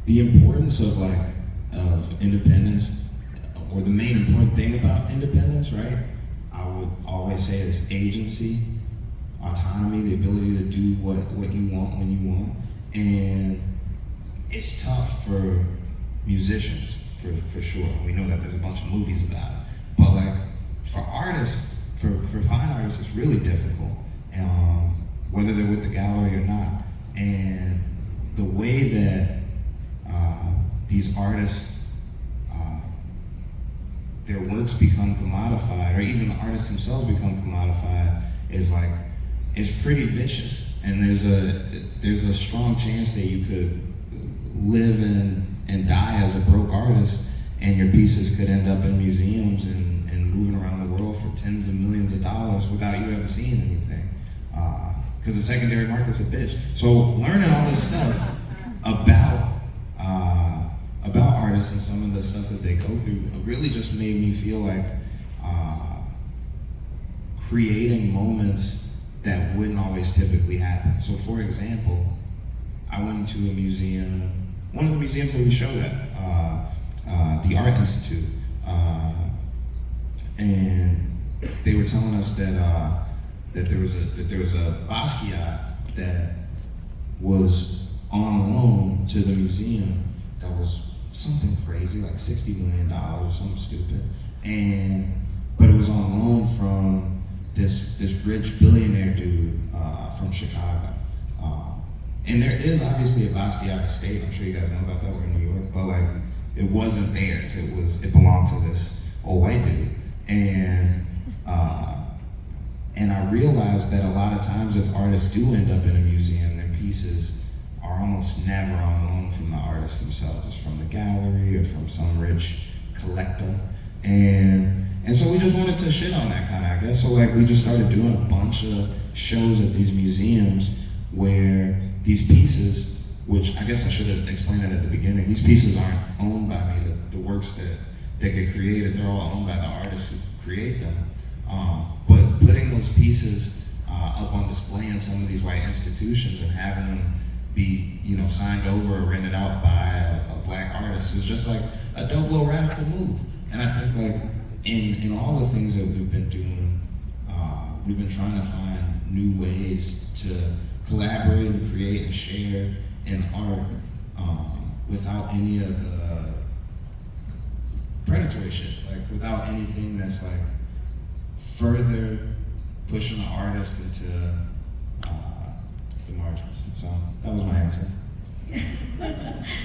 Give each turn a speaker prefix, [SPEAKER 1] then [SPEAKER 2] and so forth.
[SPEAKER 1] the importance of independence, or the main important thing about independence, right? I would always say is agency, autonomy, the ability to do what you want when you want. And it's tough for musicians, for sure. We know that there's a bunch of movies about it. But like for artists, for fine artists, it's really difficult, whether they're with the gallery or not. And the way that these artists, their works become commodified, or even the artists themselves become commodified, is pretty vicious. And there's a strong chance that you could live and die as a broke artist, and your pieces could end up in museums and moving around the world for tens of millions of dollars without you ever seeing anything. Because the secondary market's a bitch. So learning all this stuff about artists and some of the stuff that they go through really just made me feel like creating moments that wouldn't always typically happen. So for example, I went to a museum, one of the museums that we showed at, the Art Institute, and they were telling us that there was a Basquiat that was on loan to the museum that was something crazy, like $60 million or something stupid, but it was on loan from this rich billionaire dude from Chicago. And there is obviously a Basquiat estate. I'm sure you guys know about that. We're in New York, but like it wasn't theirs. It belonged to this old white dude. And I realized that a lot of times if artists do end up in a museum, their pieces are almost never on loan from the artists themselves. It's from the gallery or from some rich collector. And so we just wanted to shit on that kind of, I guess. So like we just started doing a bunch of shows at these museums where these pieces, which I guess I should have explained that at the beginning, these pieces aren't owned by me. The works that get created, they're all owned by the artists who create them. But putting those pieces up on display in some of these white institutions and having them be, signed over or rented out by a black artist is just like a dope little radical move. And I think like in all the things that we've been doing, we've been trying to find new ways to collaborate and create and share in art without any of the predatory shit, like without anything that's like further pushing the artist into the margins. So that was my answer.